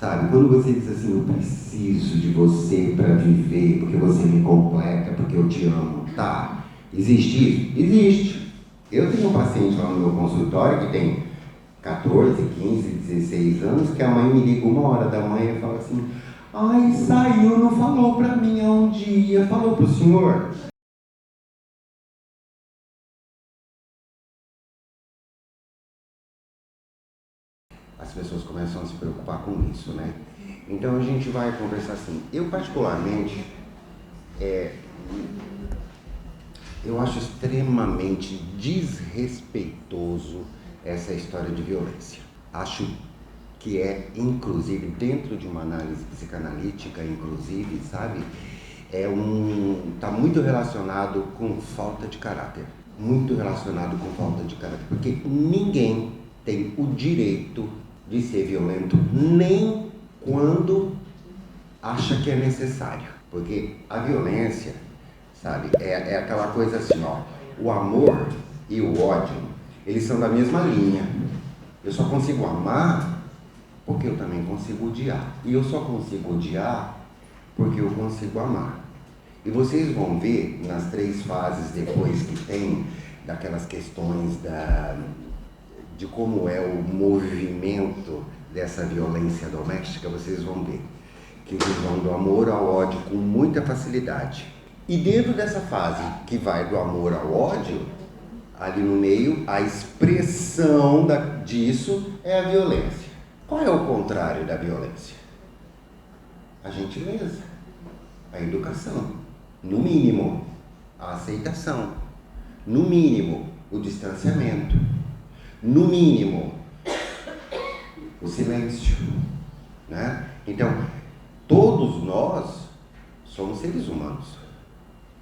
Sabe? Quando você diz assim, eu preciso de você para viver, porque você me completa, porque eu te amo, tá? Existe isso? Existe. Eu tenho um paciente lá no meu consultório que tem 14, 15, 16 anos, que a mãe me liga 1 hora da manhã e fala assim, ai, saiu, não falou para mim aonde ia, falou pro senhor? As pessoas começam a se preocupar com isso, né? Então a gente vai conversar assim. Eu particularmente, eu acho extremamente desrespeitoso essa história de violência. Acho que é, inclusive, dentro de uma análise psicanalítica, inclusive, sabe? Tá muito relacionado com falta de caráter. Muito relacionado com falta de caráter. Porque ninguém tem o direito de ser violento, nem quando acha que é necessário. Porque a violência, sabe, é aquela coisa assim, ó, o amor e o ódio, eles são da mesma linha. Eu só consigo amar porque eu também consigo odiar. E eu só consigo odiar porque eu consigo amar. E vocês vão ver nas 3 fases depois que tem, daquelas questões de como é o movimento dessa violência doméstica, vocês vão ver que eles vão do amor ao ódio com muita facilidade. E dentro dessa fase que vai do amor ao ódio, ali no meio, a expressão disso é a violência. Qual é o contrário da violência? A gentileza, a educação, no mínimo, a aceitação, no mínimo, o distanciamento, no mínimo, o silêncio, né? Então, todos nós somos seres humanos,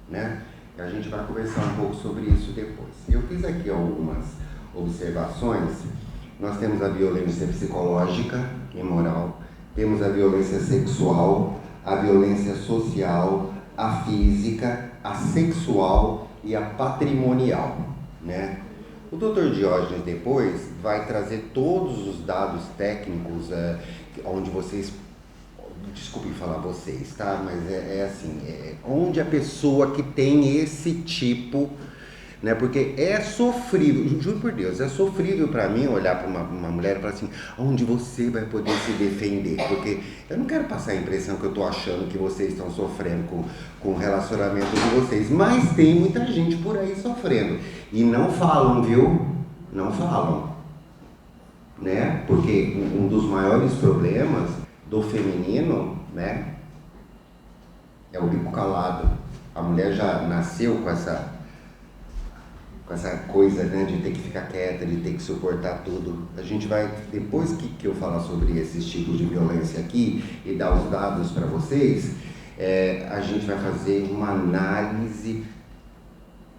né? E a gente vai conversar um pouco sobre isso depois. Eu fiz aqui algumas observações. Nós temos a violência psicológica e moral, temos a violência sexual, a violência social, a física, a sexual e a patrimonial, né? O Dr. Diógenes depois vai trazer todos os dados técnicos onde vocês, desculpem falar vocês, tá? Mas assim, onde a pessoa que tem esse tipo, né? Porque é sofrível, juro por Deus, é sofrível para mim olhar para uma mulher e falar assim, onde você vai poder se defender? Porque eu não quero passar a impressão que eu tô achando que vocês estão sofrendo com o relacionamento de vocês, mas tem muita gente por aí sofrendo e não falam, viu? Não falam, né? Porque um dos maiores problemas do feminino, né, é o bico calado. A mulher já nasceu com essa coisa, né, de ter que ficar quieta, de ter que suportar tudo. A gente vai, depois que eu falar sobre esses tipos de violência aqui e dar os dados para vocês, a gente vai fazer uma análise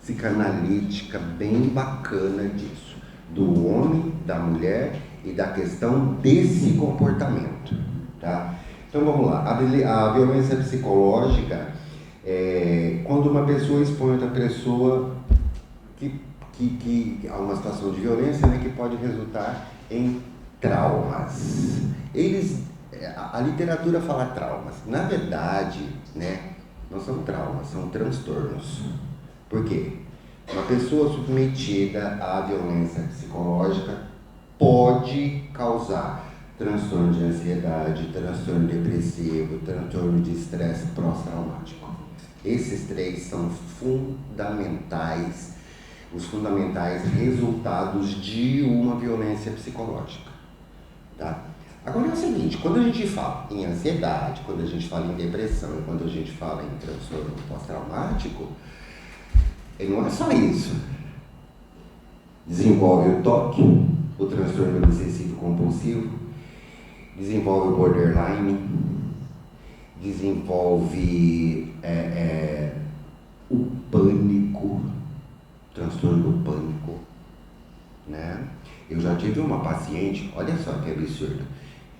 psicanalítica bem bacana disso, do homem, da mulher e da questão desse comportamento, tá? Então vamos lá, a violência psicológica é quando uma pessoa expõe outra pessoa que há uma situação de violência, né, que pode resultar em traumas. A literatura fala traumas. Na verdade, né, não são traumas, são transtornos. Por quê? Uma pessoa submetida à violência psicológica pode causar transtorno de ansiedade, transtorno depressivo, transtorno de estresse pós-traumático. Esses 3 são fundamentais, os fundamentais resultados de uma violência psicológica, tá? Agora é o seguinte, quando a gente fala em ansiedade, quando a gente fala em depressão e quando a gente fala em transtorno pós-traumático, não é só isso. Desenvolve o TOC, o transtorno obsessivo compulsivo, desenvolve o borderline, desenvolve o pânico, transtorno do pânico, né? Eu já tive uma paciente, olha só que absurdo,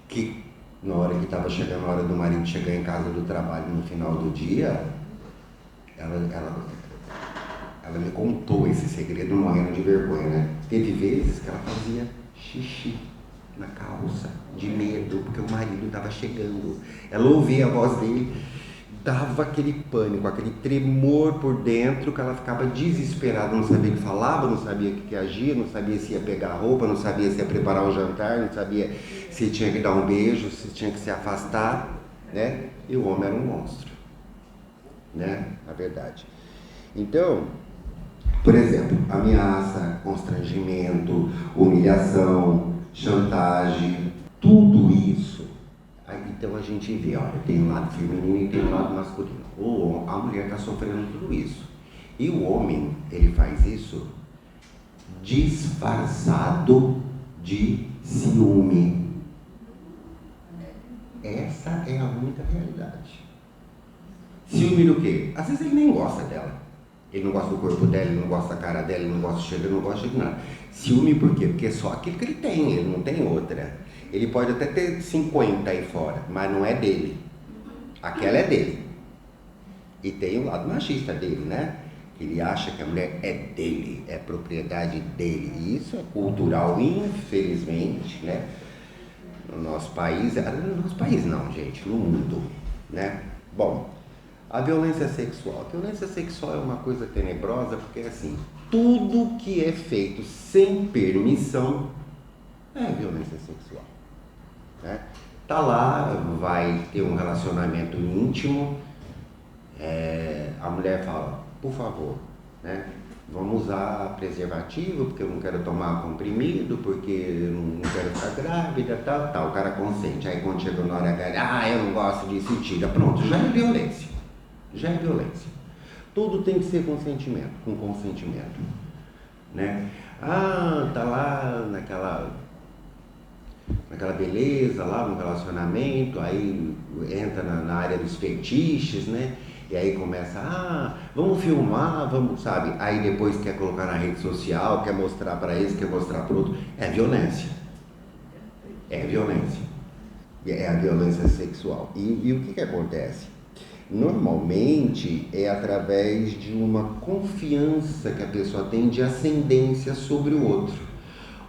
que na hora que estava chegando a hora do marido chegar em casa do trabalho no final do dia, ela me contou esse segredo morrendo de vergonha, né? Teve vezes que ela fazia xixi na calça, de medo, porque o marido estava chegando. Ela ouvia a voz dele, dava aquele pânico, aquele tremor por dentro, que ela ficava desesperada, não sabia o que falava, não sabia o que agia, não sabia se ia pegar a roupa, não sabia se ia preparar o jantar, não sabia se tinha que dar um beijo, se tinha que se afastar, né? E o homem era um monstro, né? A verdade. Então, por exemplo, ameaça, constrangimento, humilhação, chantagem, tudo isso. Aí, então a gente vê, olha, tem um lado feminino e tem um lado masculino. A mulher está sofrendo tudo isso. E o homem, ele faz isso disfarçado de ciúme. Essa é a única realidade. Ciúme do quê? Às vezes ele nem gosta dela. Ele não gosta do corpo dela, ele não gosta da cara dela, ele não gosta do cheiro, ele não gosta de nada. Ciúme por quê? Porque é só aquilo que ele tem, ele não tem outra. Ele pode até ter 50 aí fora, mas não é dele. Aquela é dele. E tem o lado machista dele, né? Ele acha que a mulher é dele, é propriedade dele. E isso é cultural, infelizmente, né? No nosso país, no nosso país não, gente, no mundo, né? Bom, a violência sexual. A violência sexual é uma coisa tenebrosa porque, assim, tudo que é feito sem permissão é violência sexual, né? Tá lá, vai ter um relacionamento íntimo, a mulher fala, por favor, né? Vamos usar preservativo, porque eu não quero tomar comprimido, porque eu não quero ficar grávida, tal. O cara consente. Aí quando chega na hora H, eu não gosto disso e tira. Pronto, já é violência. Já é violência. Tudo tem que ser com consentimento, né? Tá lá naquela beleza, lá no relacionamento, aí entra na área dos fetiches, né? E aí começa, vamos filmar, vamos, sabe? Aí depois quer colocar na rede social, quer mostrar para esse, quer mostrar para outro. É violência. É violência. É a violência sexual. E o que acontece? Normalmente é através de uma confiança que a pessoa tem de ascendência sobre o outro.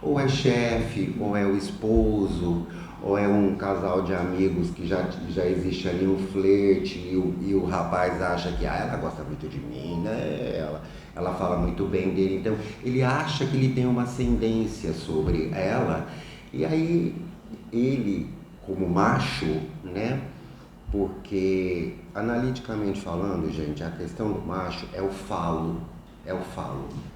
Ou é chefe, ou é o esposo, ou é um casal de amigos que já existe ali um flerte e o rapaz acha que ela gosta muito de mim, né? Ela fala muito bem dele, então ele acha que ele tem uma ascendência sobre ela, e aí ele, como macho, né? Porque analiticamente falando, gente, a questão do macho é o falo,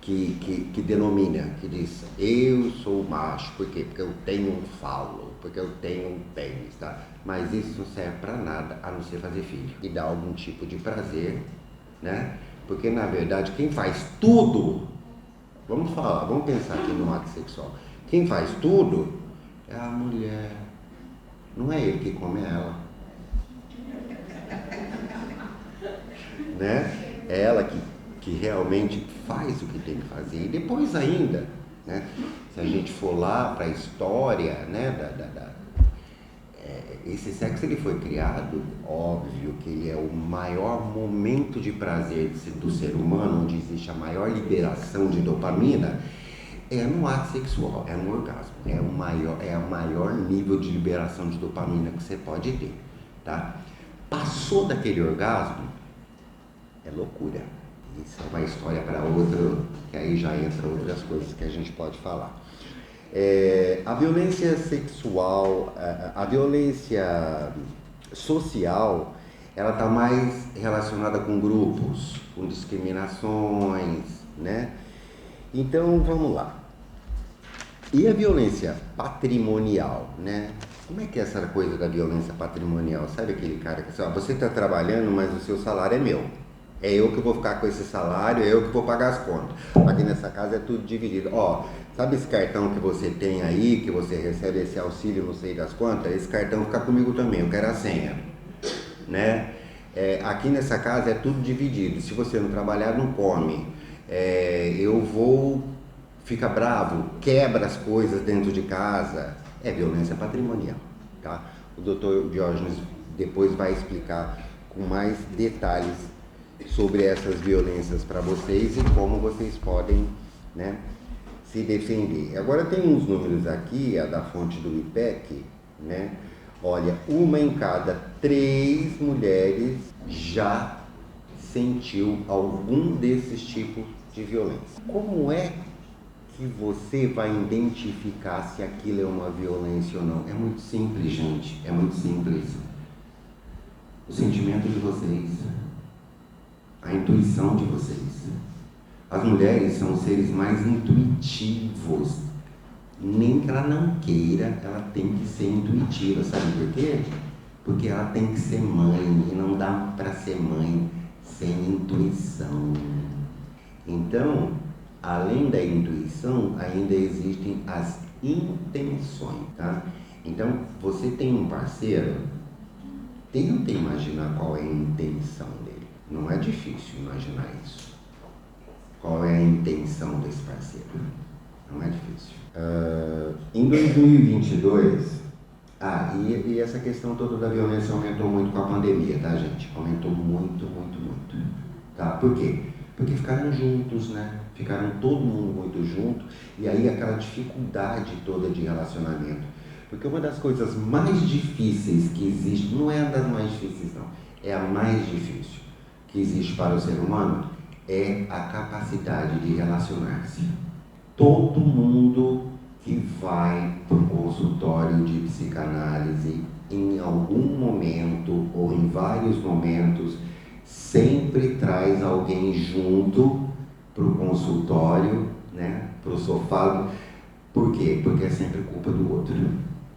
que denomina, que diz, eu sou macho, por quê? Porque eu tenho um falo, porque eu tenho um pênis, tá? Mas isso não serve pra nada, a não ser fazer filho e dar algum tipo de prazer, né? Porque na verdade quem faz tudo, vamos pensar aqui no ato sexual, quem faz tudo é a mulher, não é ele que come ela, né? É ela que realmente faz o que tem que fazer. E depois ainda, né, se a gente for lá para a história, né, esse sexo ele foi criado, óbvio que ele é o maior momento de prazer do ser humano, onde existe a maior liberação de dopamina, é no ato sexual, é no orgasmo, é o maior nível de liberação de dopamina que você pode ter, tá? Passou daquele orgasmo, é loucura. Isso é uma história para outra, que aí já entra outras coisas que a gente pode falar. A violência sexual, a violência social, ela está mais relacionada com grupos, com discriminações, né? Então, vamos lá. E a violência patrimonial, né? Como é que é essa coisa da violência patrimonial? Sabe aquele cara que diz, você está trabalhando, mas o seu salário é meu. É eu que vou ficar com esse salário, é eu que vou pagar as contas. Aqui nessa casa é tudo dividido. Sabe esse cartão que você tem aí, que você recebe esse auxílio, não sei das quantas? Esse cartão fica comigo também, eu quero a senha, né? Aqui nessa casa é tudo dividido. Se você não trabalhar, não come. Eu vou, fica bravo, quebra as coisas dentro de casa. É violência patrimonial, tá? O doutor Diógenes depois vai explicar com mais detalhes sobre essas violências para vocês e como vocês podem, né, se defender. Agora tem uns números aqui, a da fonte do IPEC, né? Olha, 1 em cada 3 mulheres já sentiu algum desses tipos de violência. Como é que você vai identificar se aquilo é uma violência ou não? É muito simples, gente, é muito simples. O sentimento de vocês, a intuição de vocês. As mulheres são os seres mais intuitivos. Nem que ela não queira, ela tem que ser intuitiva. Sabe por quê? Porque ela tem que ser mãe, e não dá para ser mãe sem intuição. Então, além da intuição, ainda existem as intenções, tá? Então, você tem um parceiro, tenta imaginar qual é a intenção dele. Não é difícil imaginar isso. Qual é a intenção desse parceiro? Não é difícil. Em 2022, e essa questão toda da violência aumentou muito com a pandemia, tá, gente? Aumentou muito, muito, muito. Tá? Por quê? Porque ficaram juntos, né? Ficaram todo mundo muito junto, e aí aquela dificuldade toda de relacionamento. Porque uma das coisas mais difíceis que existe, não é a das mais difíceis não, é a mais difícil que existe para o ser humano, é a capacidade de relacionar-se. Todo mundo que vai para o consultório de psicanálise, em algum momento ou em vários momentos, sempre traz alguém junto para o consultório, né, para o sofá. Por quê? Porque é sempre culpa do outro,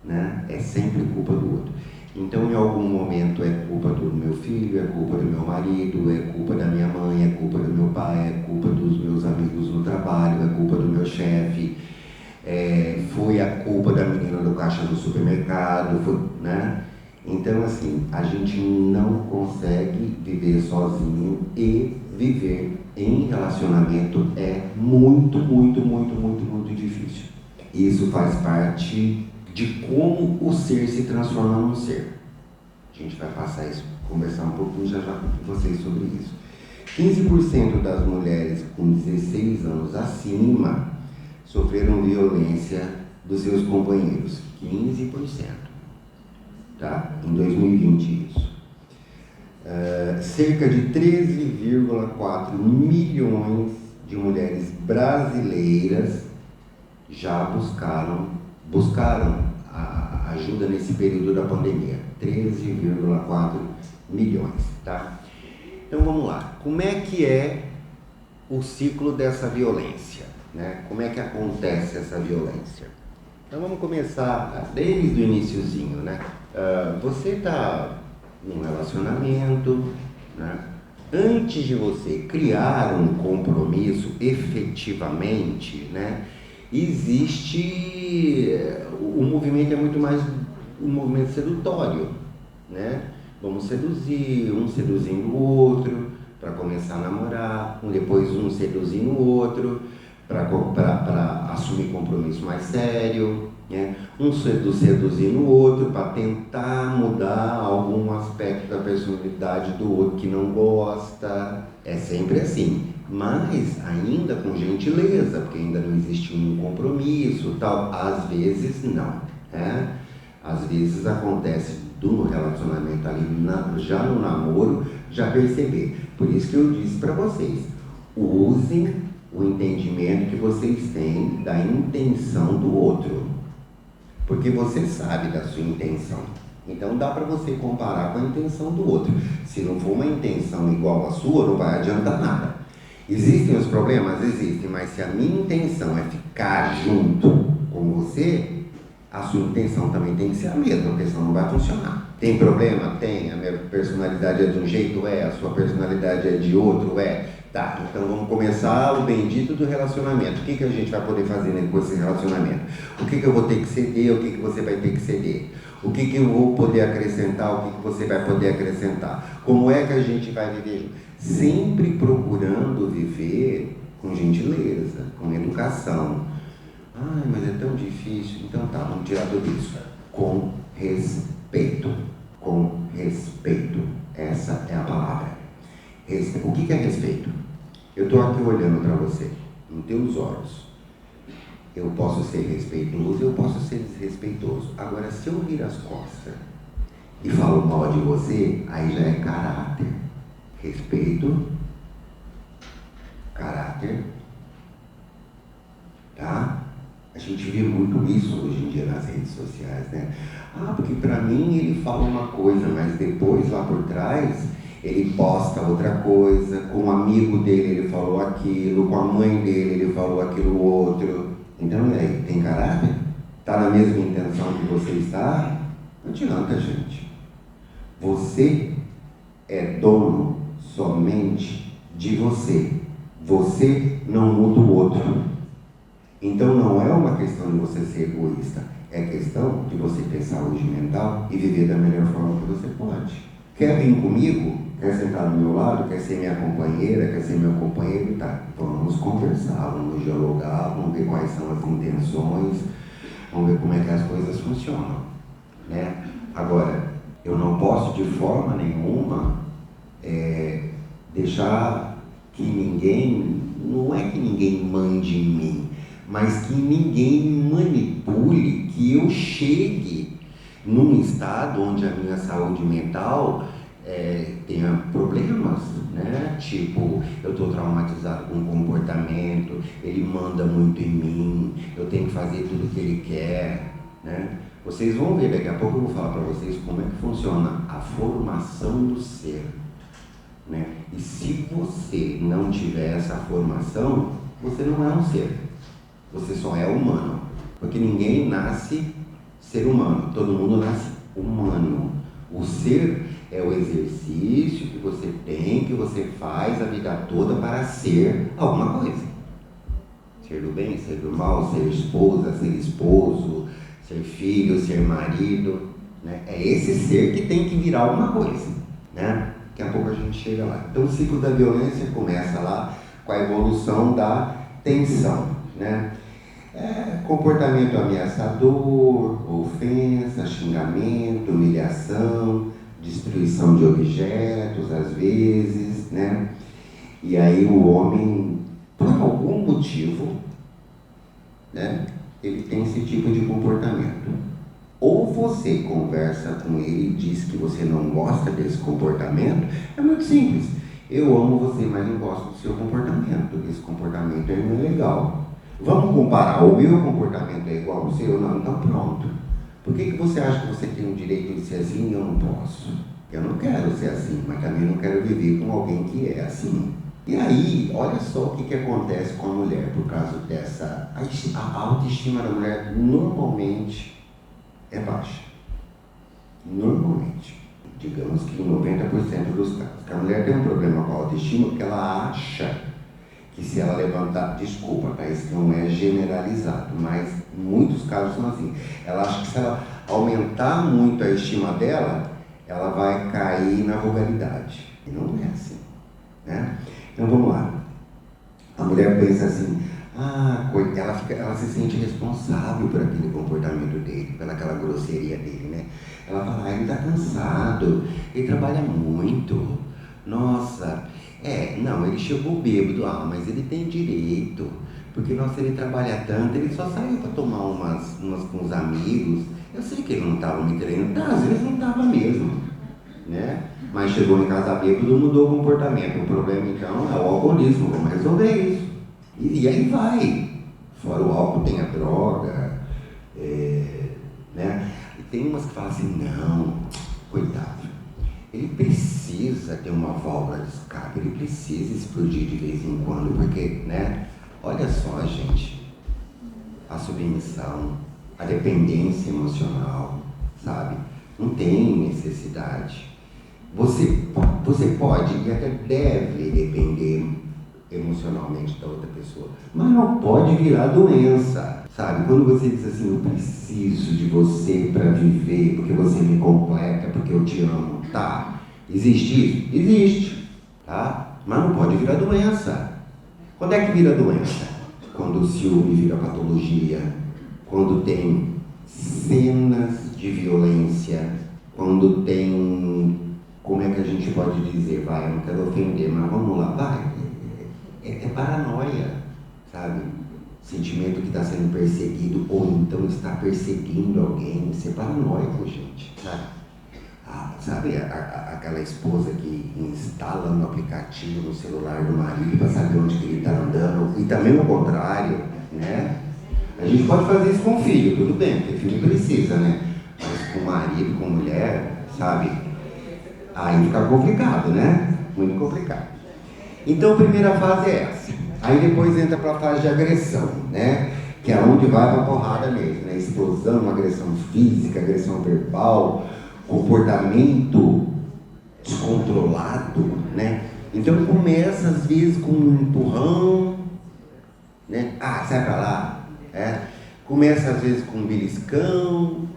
né? É sempre culpa do outro. Então, em algum momento é culpa do meu filho, é culpa do meu marido, é culpa da minha mãe, é culpa do meu pai, é culpa dos meus amigos no trabalho, é culpa do meu chefe, foi a culpa da menina do caixa do supermercado, né? Então, assim, a gente não consegue viver sozinho, e viver em relacionamento é muito, muito, muito, muito, muito difícil. Isso faz parte de como o ser se transforma num ser. A gente vai passar isso, conversar um pouquinho já com vocês sobre isso. 15% das mulheres com 16 anos acima sofreram violência dos seus companheiros. 15%. Tá? Em 2020 isso. Cerca de 13,4 milhões de mulheres brasileiras já buscaram a ajuda nesse período da pandemia. 13,4 milhões, tá? Então vamos lá. Como é que é o ciclo dessa violência, né? Como é que acontece essa violência? Então vamos começar desde o iniciozinho, né? Você está num relacionamento, né? Antes de você criar um compromisso efetivamente, né? Existe, o movimento é muito mais um movimento sedutório, né? Vamos seduzir, um seduzindo o outro para começar a namorar, depois um seduzindo o outro para assumir compromisso mais sério, né? Um seduzindo o outro para tentar mudar algum aspecto da personalidade do outro que não gosta. É sempre assim, mas ainda com gentileza, porque ainda não existe um compromisso, tal. Às vezes não, né? Às vezes acontece do relacionamento ali, já no namoro, já perceber. Por isso que eu disse para vocês, usem o entendimento que vocês têm da intenção do outro, porque você sabe da sua intenção. Então dá para você comparar com a intenção do outro. Se não for uma intenção igual à sua, não vai adiantar nada. Existem os problemas? Existem, mas se a minha intenção é ficar junto com você, a sua intenção também tem que ser a mesma, porque senão não vai funcionar. Tem problema? Tem. A minha personalidade é de um jeito? É. A sua personalidade é de outro? É. Tá, então vamos começar o bendito do relacionamento. O que a gente vai poder fazer com esse relacionamento? O que eu vou ter que ceder? O que você vai ter que ceder? O que eu vou poder acrescentar? O que você vai poder acrescentar? Como é que a gente vai viver? Sempre procurando viver com gentileza, com educação. Ai, mas é tão difícil. Então tá, vamos tirar tudo isso. Com respeito. Com respeito. Essa é a palavra. O que é respeito? Eu estou aqui olhando para você, nos teus olhos. Eu posso ser respeitoso, eu posso ser desrespeitoso. Agora, se eu vir as costas e falo mal de você, aí já é caráter. Respeito, caráter, tá? A gente vê muito isso hoje em dia nas redes sociais, né? Ah, porque pra mim ele fala uma coisa, mas depois lá por trás ele posta outra coisa, com um amigo dele ele falou aquilo, com a mãe dele ele falou aquilo outro. Então, e aí, tem caráter? Está na mesma intenção que você está? Não adianta, gente. Você é dono somente de você. Você não muda o outro. Então não é uma questão de você ser egoísta, é questão de você ter saúde mental e viver da melhor forma que você pode. Quer vir comigo? Quer sentar do meu lado? Quer ser minha companheira? Quer ser meu companheiro? Tá, vamos conversar, vamos dialogar, vamos ver quais são as intenções, vamos ver como é que as coisas funcionam, né? Agora, eu não posso de forma nenhuma deixar que ninguém, não é que ninguém mande em mim, mas que ninguém me manipule, que eu chegue num estado onde a minha saúde mental tenha problemas, né? Tipo, eu estou traumatizado com o comportamento, ele manda muito em mim, eu tenho que fazer tudo o que ele quer, né? Vocês vão ver, daqui a pouco eu vou falar para vocês como é que funciona a formação do ser, né? E se você não tiver essa formação, você não é um ser. Você só é humano, porque ninguém nasce ser humano, todo mundo nasce humano. O ser é o exercício que você tem, que você faz a vida toda para ser alguma coisa. Ser do bem, ser do mal, ser esposa, ser esposo, ser filho, ser marido, né? É esse ser que tem que virar alguma coisa, né? Daqui a pouco a gente chega lá. Então o ciclo da violência começa lá com a evolução da tensão, né? Comportamento ameaçador, ofensa, xingamento, humilhação, destruição de objetos, às vezes, né? E aí o homem, por algum motivo, né, ele tem esse tipo de comportamento. Ou você conversa com ele e diz que você não gosta desse comportamento, é muito simples. Eu amo você, mas não gosto do seu comportamento. Esse comportamento não é legal. Vamos comparar, o meu comportamento é igual ao seu? Não, então pronto. Por que você acha que você tem o direito de ser assim e eu não posso? Eu não quero ser assim, mas também não quero viver com alguém que é assim. E aí, olha só o que acontece com a mulher por causa dessa... A autoestima da mulher normalmente é baixa. Normalmente. Digamos que em 90% dos casos. A mulher tem um problema com a autoestima porque ela acha que se ela levantar, desculpa, tá? Isso não é generalizado, mas em muitos casos são assim. Ela acha que se ela aumentar muito a estima dela, ela vai cair na vulgaridade. E não é assim, né? Então vamos lá. A mulher pensa assim, ela se sente responsável por aquele comportamento dele, pelaquela grosseria dele, né? Ela fala, ele está cansado, ele trabalha muito, nossa, não, ele chegou bêbado, mas ele tem direito, porque nossa, ele trabalha tanto, ele só saiu para tomar umas com os amigos, eu sei que ele não estava me treinando, às vezes não estava mesmo, né? Mas chegou em casa bêbado, mudou o comportamento. O problema então é o alcoolismo, vamos resolver isso. E aí vai. Fora o álcool tem a droga, né? E tem umas que falam assim, não, coitado, ele precisa ter uma válvula de escape, ele precisa explodir de vez em quando, porque, né? Olha só, gente, a submissão, a dependência emocional, sabe? Não tem necessidade. Você pode e até deve depender emocionalmente da outra pessoa, mas não pode virar doença, sabe? Quando você diz assim, eu preciso de você para viver, porque você me completa, porque eu te amo, tá? Existe isso? Existe, tá? Mas não pode virar doença. Quando é que vira doença? Quando o ciúme vira patologia, quando tem cenas de violência, quando tem, como é que a gente pode dizer, eu não quero ofender, mas vamos lá, é paranoia, sabe? sentimento que está sendo perseguido ou então está perseguindo alguém. Isso é paranoico, gente, sabe? Sabe aquela esposa que instala um aplicativo no celular do marido para saber onde que ele está andando, e também o contrário, né? A gente pode fazer isso com o filho, tudo bem, porque filho precisa, né? Mas com marido, com mulher, sabe? Aí fica complicado, né? Muito complicado. Então a primeira fase é essa. Aí depois entra para a fase de agressão, né? Que é onde vai para a porrada mesmo, né? Explosão, agressão física, agressão verbal, comportamento descontrolado, né? Então começa às vezes com um empurrão, né? Sai pra lá, Começa às vezes com um beliscão,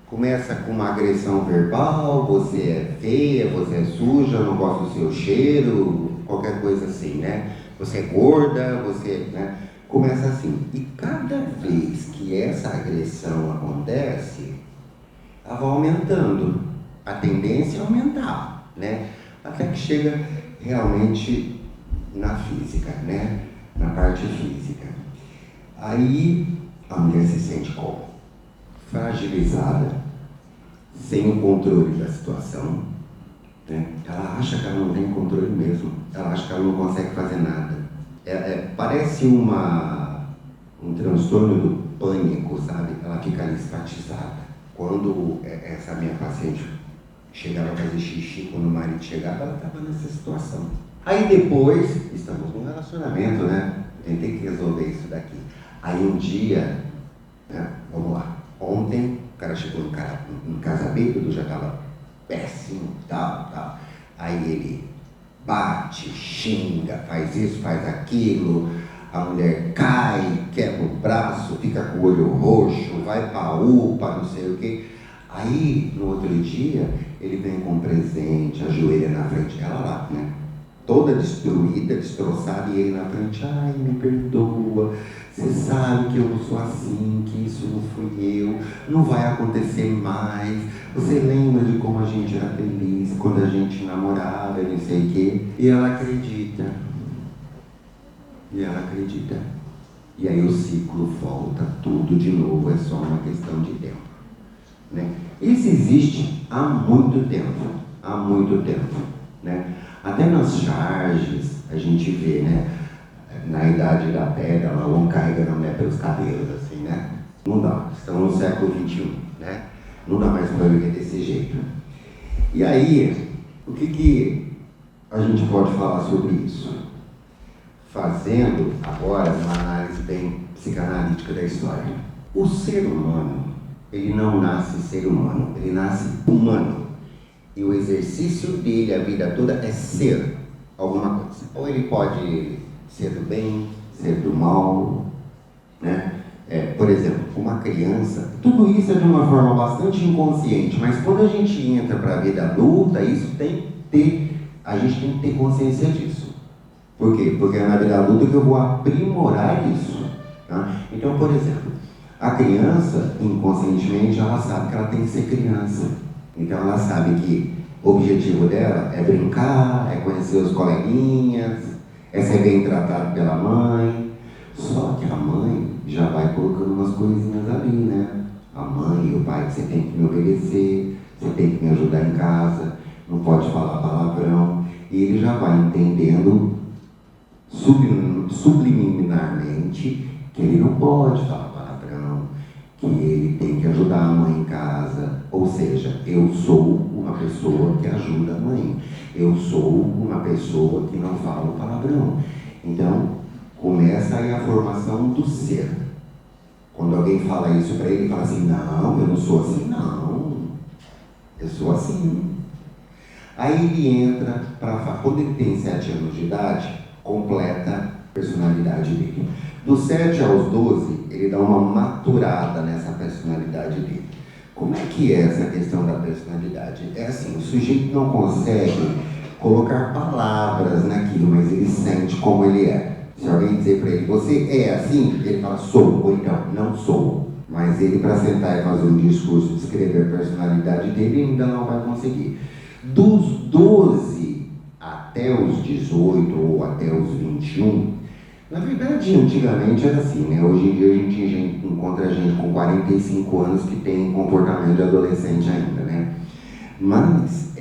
começa com uma agressão verbal, você é feia, você é suja, não gosto do seu cheiro, qualquer coisa assim, né? Você é gorda, você, né? Começa assim. E cada vez que essa agressão acontece, ela vai aumentando, a tendência é aumentar, né? Até que chega realmente na física, né? Na parte física. Aí a mulher se sente como? Fragilizada, sem o controle da situação, né? Ela acha que ela não tem controle mesmo, ela acha que ela não consegue fazer nada. Parece um transtorno do pânico, sabe? Ela fica ali estatizada. Quando essa minha paciente chegava a fazer xixi, quando o marido chegava, ela estava nessa situação. Aí depois, estamos num relacionamento, né? Tentei que resolver isso daqui. Aí um dia, né? Vamos lá, ontem, o cara chegou em casa bêbado, já estava péssimo, tal. Aí ele bate, xinga, faz isso, faz aquilo. A mulher cai, quebra o braço, fica com o olho roxo, vai pra UPA, não sei o quê. Aí, no outro dia, ele vem com um presente, ajoelha na frente dela lá, né? Toda destruída, destroçada, e ele na frente, ai, me perdoa, você sabe que eu não sou assim, que isso não fui eu, não vai acontecer mais. Você lembra de como a gente era feliz, quando a gente namorava, não sei o quê? E ela acredita. E aí o ciclo volta tudo de novo, é só uma questão de tempo, né? Isso existe há muito tempo, né? Até nas charges a gente vê, né? Na idade da pedra, ela não carrega a mulher pelos cabelos, assim, né? Não dá, estamos no século XXI, né? Não dá mais para viver desse jeito. E aí, o que a gente pode falar sobre isso? Fazendo agora uma análise bem psicanalítica da história. O ser humano, ele não nasce ser humano, ele nasce humano. E o exercício dele a vida toda é ser alguma coisa. Ou ele pode ser do bem, ser do mal, né? Por exemplo, uma criança, tudo isso é de uma forma bastante inconsciente, mas quando a gente entra para a vida adulta, isso a gente tem que ter consciência disso. Por quê? Porque é na vida adulta que eu vou aprimorar isso, tá? Então, por exemplo, a criança, inconscientemente, ela sabe que ela tem que ser criança. Então ela sabe que o objetivo dela é brincar, é conhecer os coleguinhas, é ser bem tratado pela mãe. Só que a mãe já vai colocando umas coisinhas ali, né? A mãe e o pai, você tem que me obedecer, você tem que me ajudar em casa, não pode falar palavrão. E ele já vai entendendo subliminarmente que ele não pode falar palavrão, que ele tem que ajudar a mãe em casa. Ou seja, eu sou uma pessoa que ajuda a mãe, eu sou uma pessoa que não fala palavrão. Então, começa aí a formação do ser. Quando alguém fala isso para ele, ele fala assim, não, eu não sou assim, não, eu sou assim. Aí ele entra quando ele tem 7 anos de idade, completa a personalidade dele. Dos 7 aos 12, ele dá uma maturada nessa personalidade dele. Como é que é essa questão da personalidade? É assim, o sujeito não consegue colocar palavras naquilo, mas ele sente como ele é. Se alguém dizer para ele, você é assim? Ele fala, sou, ou então, não sou. Mas ele, para sentar e fazer um discurso, descrever a personalidade dele, ainda não vai conseguir. Dos 12 até os 18 ou até os 21, Na verdade, antigamente era assim, né? Hoje em dia a gente encontra gente com 45 anos que tem comportamento de adolescente ainda, né? Mas,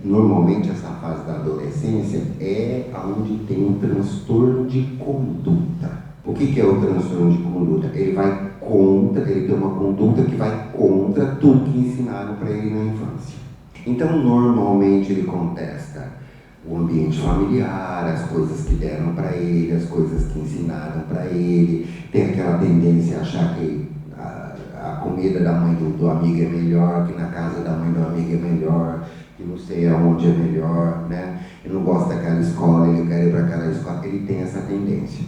normalmente, essa fase da adolescência é onde tem um transtorno de conduta. O que é o transtorno de conduta? Ele tem uma conduta que vai contra tudo que ensinaram para ele na infância. Então, normalmente, ele contesta o ambiente familiar, as coisas que deram para ele, as coisas que ensinaram para ele, tem aquela tendência a achar que a comida da mãe do amigo é melhor, que na casa da mãe do amigo é melhor, que não sei aonde é melhor, né? Ele não gosta daquela escola, ele quer ir para aquela escola, ele tem essa tendência.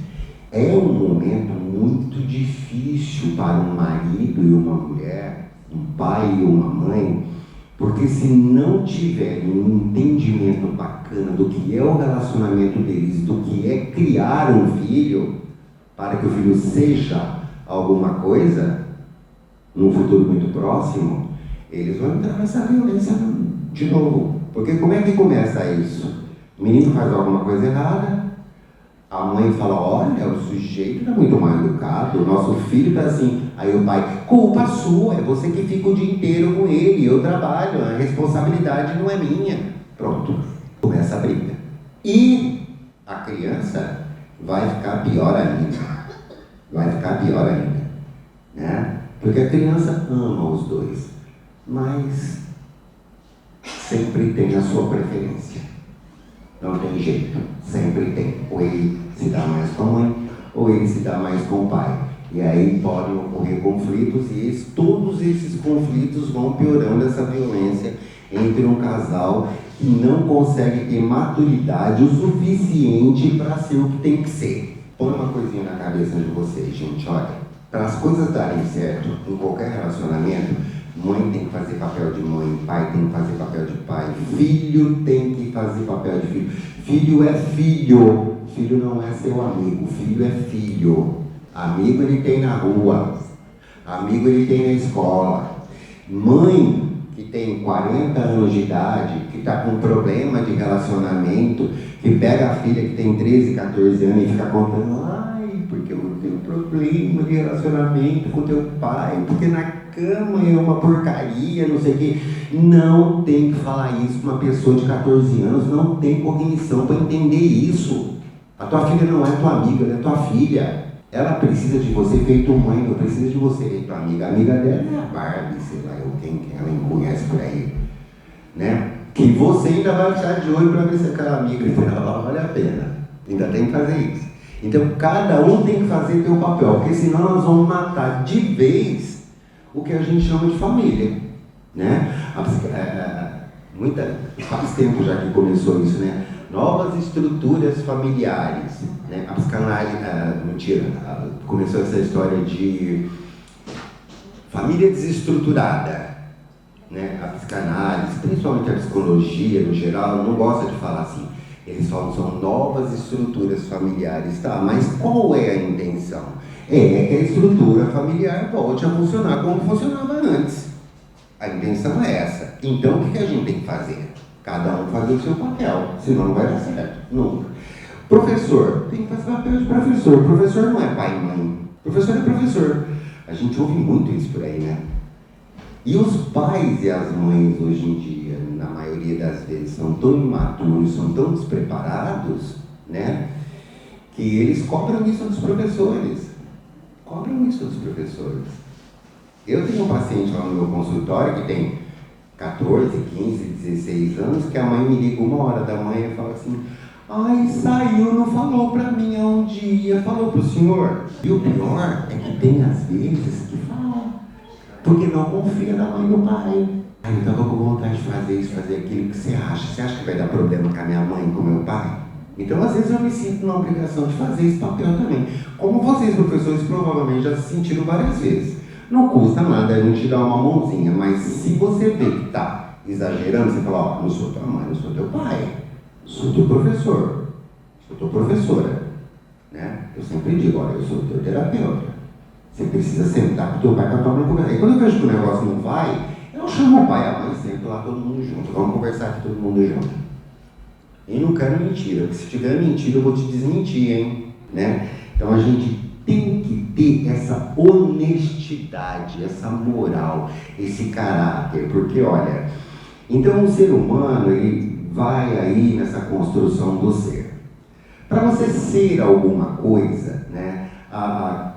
É um momento muito difícil para um marido e uma mulher, um pai e uma mãe, porque se não tiverem um entendimento bacana do que é o relacionamento deles, do que é criar um filho, para que o filho seja alguma coisa, num futuro muito próximo, eles vão entrar nessa violência de novo. Porque como é que começa isso? O menino faz alguma coisa errada, a mãe fala, olha, o sujeito está muito mal educado, o nosso filho está assim. Aí o pai, culpa sua, é você que fica o dia inteiro com ele, eu trabalho, a responsabilidade não é minha. Pronto, começa a briga. E a criança vai ficar pior ainda. Vai ficar pior ainda, né? Porque a criança ama os dois, mas sempre tem a sua preferência. Não tem jeito, sempre tem. Ou ele se dá mais com a mãe, ou ele se dá mais com o pai. E aí podem ocorrer conflitos, e todos esses conflitos vão piorando essa violência entre um casal que não consegue ter maturidade o suficiente para ser o que tem que ser. Põe uma coisinha na cabeça de vocês, gente, olha. Para as coisas darem certo em qualquer relacionamento, mãe tem que fazer papel de mãe, pai tem que fazer papel de pai, filho tem que fazer papel de filho. Filho é filho, filho não é seu amigo, filho é filho. Amigo ele tem na rua, amigo ele tem na escola. Mãe que tem 40 anos de idade, que está com problema de relacionamento, que pega a filha que tem 13, 14 anos e fica contando, porque eu tenho problema de relacionamento com teu pai, porque na cama é uma porcaria, não sei o quê. Não tem que falar isso para uma pessoa de 14 anos, não tem cognição para entender isso. A tua filha não é tua amiga, ela é tua filha. Ela precisa de você feito mãe, não precisa de você feito amiga. A amiga dela é a Barbie, sei lá, quem ela conhece por aí, né? Que você ainda vai ficar de olho para ver se aquela amiga dela vale a pena. Ainda tem que fazer isso. Então, cada um tem que fazer seu papel, porque senão nós vamos matar de vez o que a gente chama de família, né? Faz tempo já que começou isso, né? Novas estruturas familiares, né? A psicanálise, começou essa história de família desestruturada, né? A psicanálise, principalmente a psicologia no geral, não gosta de falar assim. Eles falam que são novas estruturas familiares, tá? Mas qual é a intenção? É que a estrutura familiar volte a funcionar como funcionava antes. A intenção é essa. Então, o que a gente tem que fazer? Cada um fazer o seu papel, senão não vai dar certo. Nunca. Professor, tem que fazer papel de professor. Professor não é pai e mãe. Professor é professor. A gente ouve muito isso por aí, né? E os pais e as mães hoje em dia, na maioria das vezes, são tão imaturos, são tão despreparados, né? Que eles cobram isso dos professores. Cobram isso dos professores. Eu tenho um paciente lá no meu consultório que tem 14, 15, 16 anos, que a mãe me liga 1h da manhã e fala assim, ai, saiu, não falou pra mim há um dia, falou pro senhor. E o pior é que tem às vezes que falam, porque não confia na mãe e no pai. Aí então eu tô com vontade de fazer isso, fazer aquilo, que você acha? Você acha que vai dar problema com a minha mãe e com o meu pai? Então às vezes eu me sinto na obrigação de fazer esse papel também. Como vocês, professores, provavelmente já se sentiram várias vezes. Não custa nada a gente dar uma mãozinha, mas se você vê que tá exagerando, você fala, ó, não sou tua mãe, não sou teu pai, sou teu professor, sou tua professora, né? Eu sempre digo, olha, eu sou teu terapeuta. Você precisa sentar com o teu pai, com a tua mãe, conversar. E quando eu vejo que o negócio não vai, eu chamo o pai e a mãe, sento lá todo mundo junto, vamos conversar aqui todo mundo junto. E não quero mentira, porque se tiver mentira eu vou te desmentir, hein? Né? Então a gente tem que ter essa honestidade, essa moral, esse caráter, porque olha, então o ser humano ele vai aí nessa construção do ser. Para você ser alguma coisa, né,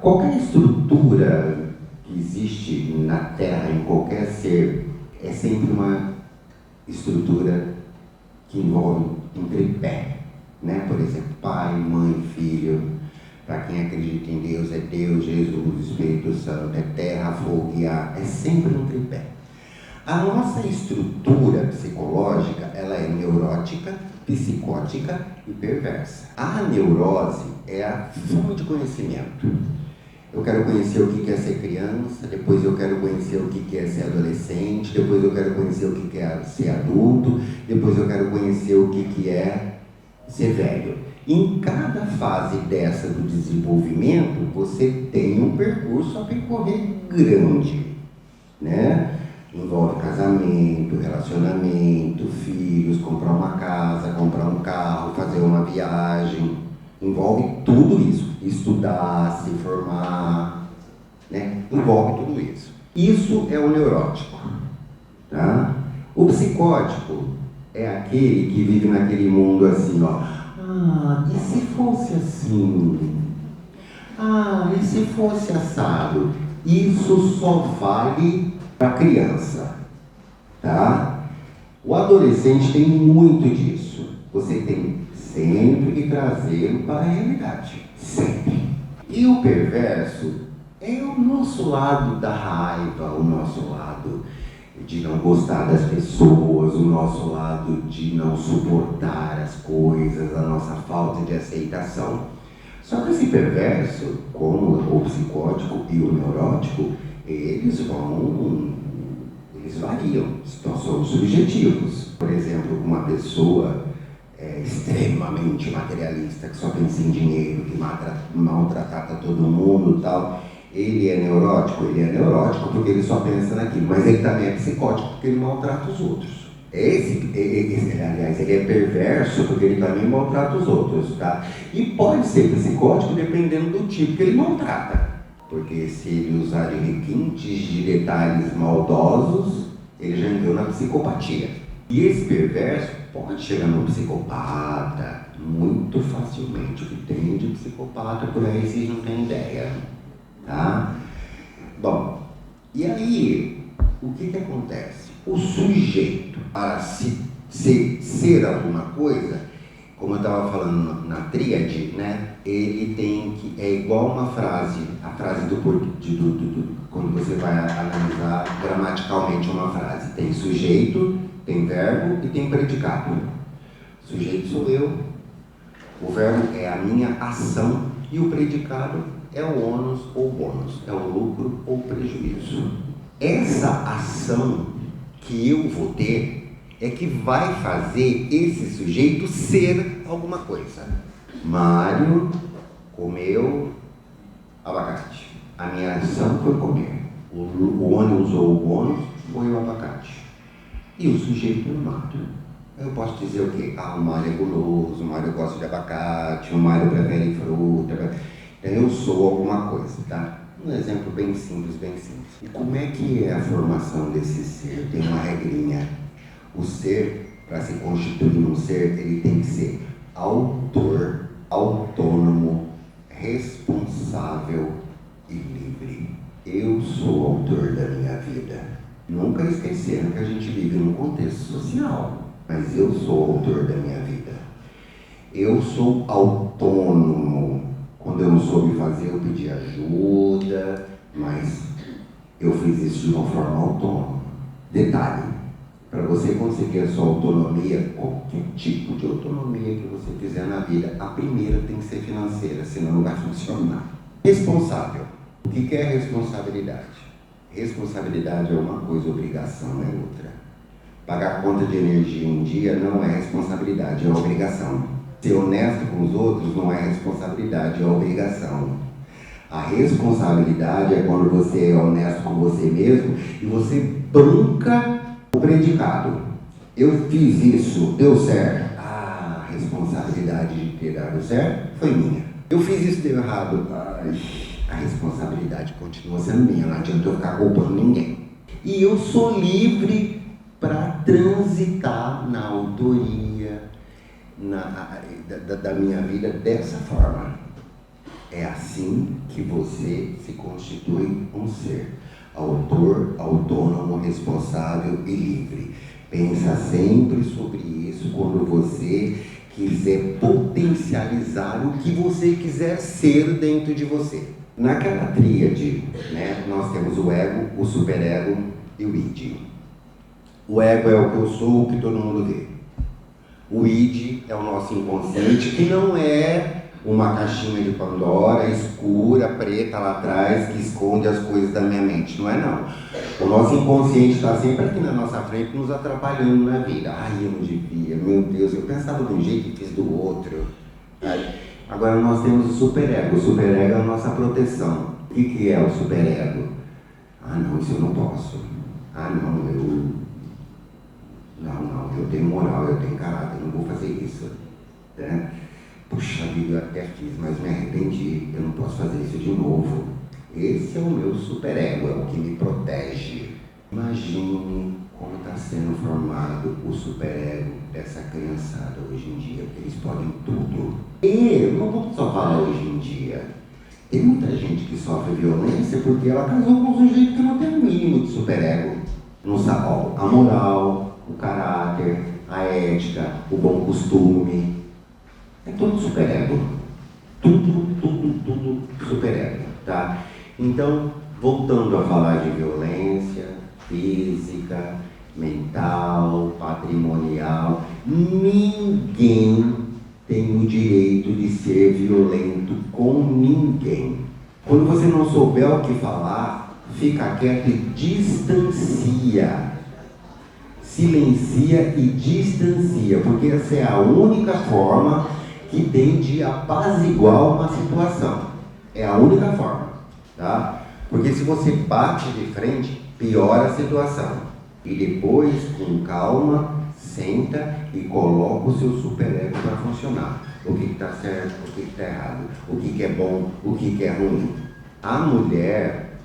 qualquer estrutura que existe na Terra, em qualquer ser, é sempre uma estrutura que envolve um tripé, né? Por exemplo, pai, mãe, filho. Para quem acredita em Deus, é Deus, Jesus, Espírito Santo, é terra, fogo e ar. É sempre um tripé. A nossa estrutura psicológica, ela é neurótica, psicótica e perversa. A neurose é a fome de conhecimento. Eu quero conhecer o que é ser criança, depois eu quero conhecer o que é ser adolescente, depois eu quero conhecer o que é ser adulto, depois eu quero conhecer o que é ser velho. Em cada fase dessa do desenvolvimento, você tem um percurso a percorrer grande, né? Envolve casamento, relacionamento, filhos, comprar uma casa, comprar um carro, fazer uma viagem. Envolve tudo isso. Estudar, se formar, né? Envolve tudo isso. Isso é o neurótico, tá? O psicótico é aquele que vive naquele mundo assim, ó. Ah, e se fosse assim? Ah, e se fosse assado? Isso só vale para criança, tá? O adolescente tem muito disso. Você tem sempre que trazê-lo para a realidade, sempre. E o perverso é o nosso lado da raiva, o nosso lado de não gostar das pessoas, o nosso lado de não suportar as coisas, a nossa falta de aceitação. Só que esse perverso, como o psicótico e o neurótico, eles variam, então são subjetivos. Por exemplo, uma pessoa extremamente materialista, que só pensa em dinheiro, que maltrata todo mundo e tal, ele é neurótico porque ele só pensa naquilo, mas ele também é psicótico porque ele maltrata os outros. Aliás, ele é perverso porque ele também maltrata os outros, tá? E pode ser psicótico dependendo do tipo que ele maltrata, porque se ele usar de requintes, de detalhes maldosos, ele já entrou na psicopatia. E esse perverso pode chegar no psicopata muito facilmente. O que tem de psicopata por aí vocês não têm ideia, tá? Bom, e aí, o que acontece? O sujeito, para ser alguma coisa, como eu estava falando na tríade, né? Ele tem que, é igual uma frase, a frase quando você vai analisar gramaticalmente uma frase. Tem sujeito, tem verbo e tem predicado. Sujeito sou eu, o verbo é a minha ação e o predicado é o ônus ou bônus, é o lucro ou prejuízo. Essa ação que eu vou ter é que vai fazer esse sujeito ser alguma coisa. Mário comeu abacate. A minha ação foi comer. O ônus ou o bônus foi o abacate. E o sujeito é o Mário. Eu posso dizer o quê? Ah, o Mário é guloso, o Mário gosta de abacate, o Mário prefere fruta. Eu sou alguma coisa, tá? Um exemplo bem simples, bem simples. E como é que é a formação desse ser? Tem uma regrinha. O ser, para se constituir um ser, ele tem que ser autor, autônomo, responsável e livre. Eu sou autor da minha vida. Nunca esquecendo que a gente vive num contexto social, mas eu sou autor da minha vida. Eu sou autônomo. Quando eu não soube fazer, eu pedi ajuda, mas eu fiz isso de uma forma autônoma. Detalhe, para você conseguir a sua autonomia, qualquer tipo de autonomia que você fizer na vida, a primeira tem que ser financeira, senão não vai funcionar. Responsável. O que é responsabilidade? Responsabilidade é uma coisa, obrigação é outra. Pagar conta de energia em dia não é responsabilidade, é obrigação. Ser honesto com os outros não é responsabilidade, é obrigação. A responsabilidade é quando você é honesto com você mesmo e você banca o predicado. Eu fiz isso, deu certo. Ah, a responsabilidade de ter dado certo foi minha. Eu fiz isso, deu errado. Ai, a responsabilidade continua sendo minha, não adianta eu ficar culpando ninguém. E eu sou livre para transitar na autoria da minha vida dessa forma. É assim que você se constitui um ser autor, autônomo, responsável e livre. Pensa sempre sobre isso quando você quiser potencializar o que você quiser ser dentro de você. Naquela tríade, né, nós temos o ego, o superego e o id. O ego é o que eu sou, o que todo mundo vê. O id é o nosso inconsciente, que não é uma caixinha de Pandora escura, preta lá atrás, que esconde as coisas da minha mente. Não é não. O nosso inconsciente está sempre aqui na nossa frente, nos atrapalhando na vida. Ai, eu não devia, meu Deus, eu pensava de um jeito e fiz do outro. Agora nós temos o superego. O superego é a nossa proteção. O que é o superego? Ah não, isso eu não posso. Ah não, eu tenho moral, eu tenho caráter, eu não vou fazer isso. Né? Puxa vida, eu até fiz, mas me arrependi, eu não posso fazer isso de novo. Esse é o meu superego, é o que me protege. Imagine como está sendo formado o superego dessa criançada hoje em dia, porque eles podem tudo. E não vamos só falar hoje em dia. Tem muita gente que sofre violência porque ela casou com um sujeito que não tem o mínimo de superego. Não sabe a moral, o caráter, a ética, o bom costume. É tudo superego. Tudo superego, tá? Então, voltando a falar de violência física, mental, patrimonial, ninguém tem o direito de ser violento com ninguém. Quando você não souber o que falar, fica quieto e distancia. Silencia e distancia, porque essa é a única forma que tem de apaziguar uma situação. É a única forma, tá? Porque se você bate de frente, piora a situação. E depois, com calma, senta e coloca o seu superego para funcionar. O que está certo, o que está errado, o que é bom, o que é ruim. A mulher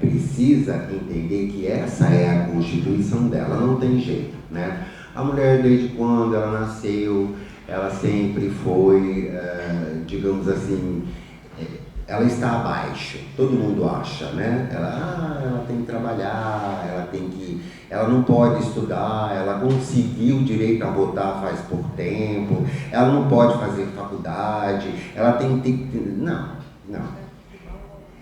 precisa entender que essa é a constituição dela, não tem jeito, né? A mulher, desde quando ela nasceu, ela sempre foi, digamos assim, ela está abaixo, todo mundo acha, né? Ela tem que trabalhar, ela não pode estudar, ela conseguiu o direito a votar faz pouco tempo, ela não pode fazer faculdade, ela tem que... Não.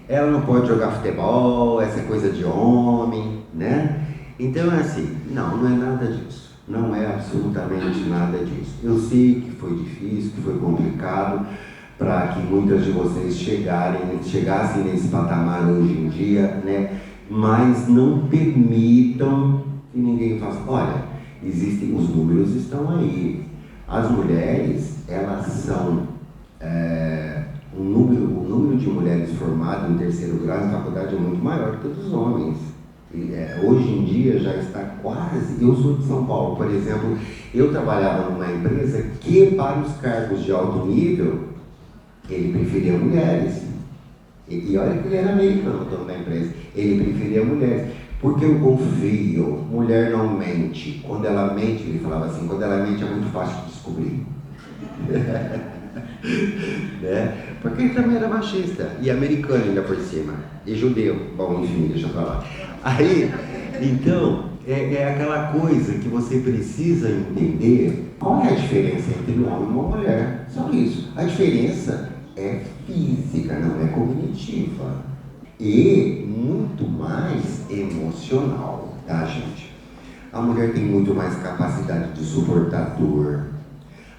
Ela não pode jogar futebol, essa é coisa de homem, né? Então é assim, não é nada disso. Não é absolutamente nada disso. Eu sei que foi difícil, que foi complicado para que muitas de vocês chegassem nesse patamar hoje em dia, né? Mas não permitam que ninguém faça. Olha, os números estão aí. As mulheres, elas são... O número de mulheres formadas em terceiro grau em faculdade é muito maior do que o dos homens. Hoje em dia já está quase... Eu sou de São Paulo, por exemplo, eu trabalhava numa empresa que, para os cargos de alto nível, ele preferia mulheres. E olha que ele era americano, o dono da empresa. Ele preferia mulheres. Porque eu confio, mulher não mente. Quando ela mente, ele falava assim, quando ela mente é muito fácil de descobrir. Né? Porque ele também era machista e americano ainda por cima e judeu, bom, enfim, deixa pra lá. Aí, então, é aquela coisa que você precisa entender qual é a diferença entre um homem e uma mulher. Só isso. A diferença é física, não é cognitiva e muito mais emocional, tá, gente? A mulher tem muito mais capacidade de suportar dor.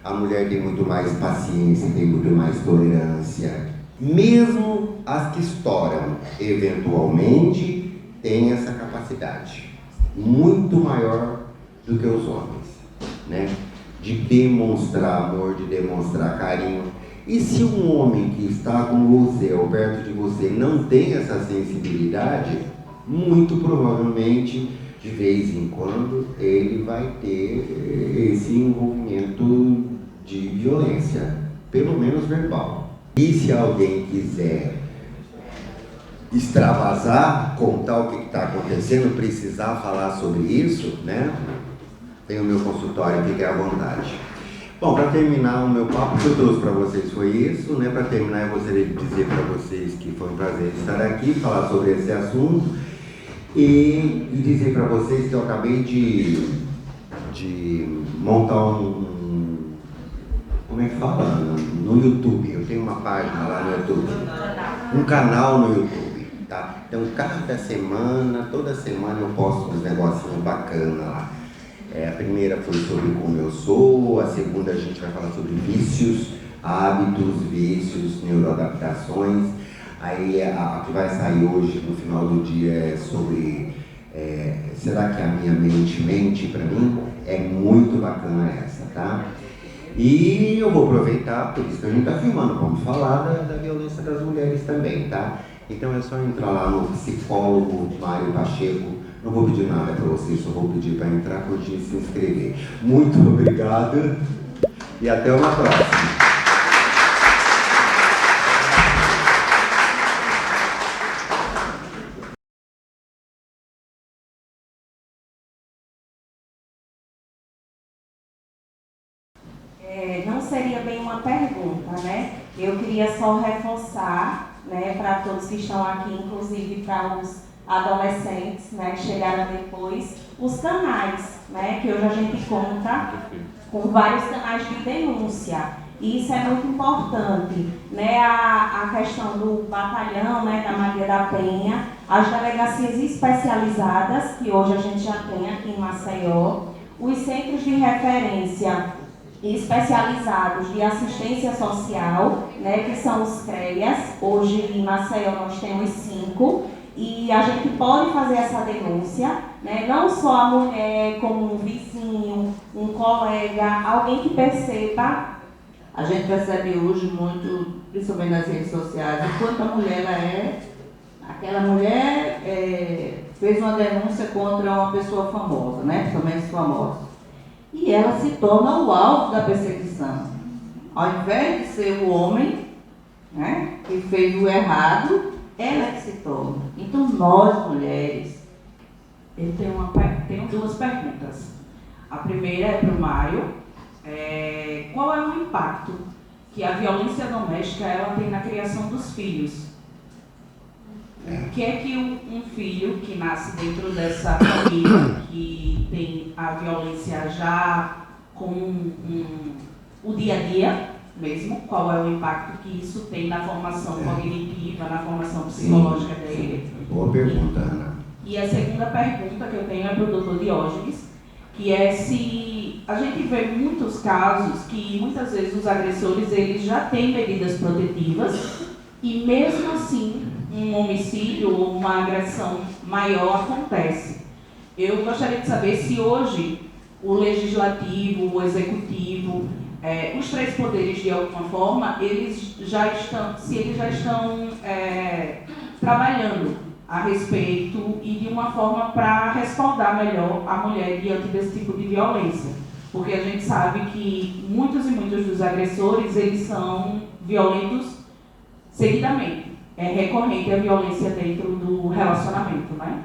A mulher tem muito mais paciência, tem muito mais tolerância. Mesmo as que estouram, eventualmente, têm essa capacidade. Muito maior do que os homens, né? De demonstrar amor, de demonstrar carinho. E se um homem que está com você ou perto de você não tem essa sensibilidade, muito provavelmente, de vez em quando, ele vai ter esse envolvimento de violência, pelo menos verbal. E se alguém quiser extravasar, contar o que está acontecendo, precisar falar sobre isso, né? Tem o meu consultório, fique à vontade. Bom, para terminar, o meu papo que eu trouxe para vocês foi isso, né? Para terminar, eu gostaria de dizer para vocês que foi um prazer estar aqui, falar sobre esse assunto e dizer para vocês que eu acabei de montar como é que fala? No YouTube. Eu tenho uma página lá no YouTube, um canal no YouTube, tá? Então, cada semana, toda semana eu posto uns negocinhos bacanas lá. A primeira foi sobre como eu sou, a segunda a gente vai falar sobre vícios, hábitos, vícios, neuroadaptações. Aí a que vai sair hoje, no final do dia, é sobre será que a minha mente mente para mim? É muito bacana essa, tá? E eu vou aproveitar, por isso que a gente está filmando, vamos falar da violência das mulheres também, tá? Então é só entrar lá no psicólogo Mário Pacheco. Não vou pedir nada para vocês, só vou pedir para entrar, curtir e se inscrever. Muito obrigado e até uma próxima. Não seria bem uma pergunta, né? Eu queria só reforçar, né, para todos que estão aqui, inclusive para os adolescentes, né, que chegaram depois, os canais, né, que hoje a gente conta com vários canais de denúncia. E isso é muito importante, né, a questão do batalhão, né, da Maria da Penha, as delegacias especializadas, que hoje a gente já tem aqui em Maceió, os centros de referência especializados de assistência social, né, que são os CREAS. Hoje em Maceió nós temos 5 e a gente pode fazer essa denúncia, né, não só a mulher, como um vizinho, um colega, alguém que perceba. A gente percebe hoje muito, principalmente nas redes sociais, o quanto a mulher ela é. Aquela mulher fez uma denúncia contra uma pessoa famosa, né, principalmente famosa. E ela se torna o alvo da perseguição. Ao invés de ser o homem, né, que fez o errado, ela é que se torna. Então, nós, mulheres... Eu tenho 2 perguntas. A primeira é para o Mário. Qual é o impacto que a violência doméstica ela tem na criação dos filhos? O que é que um filho que nasce dentro dessa família, que tem a violência já com o dia a dia mesmo, qual é o impacto que isso tem na formação cognitiva, na formação psicológica dele? Boa pergunta, Ana. E a segunda pergunta que eu tenho é para o doutor Diógenes, que é se a gente vê muitos casos que muitas vezes os agressores eles já têm medidas protetivas e mesmo assim um homicídio ou uma agressão maior acontece. Eu gostaria de saber se hoje o legislativo, o executivo, os 3 poderes de alguma forma, eles já estão trabalhando a respeito e de uma forma para respaldar melhor a mulher diante desse tipo de violência. Porque a gente sabe que muitos e muitos dos agressores, eles são violentos seguidamente. É recorrente a violência dentro do relacionamento, né?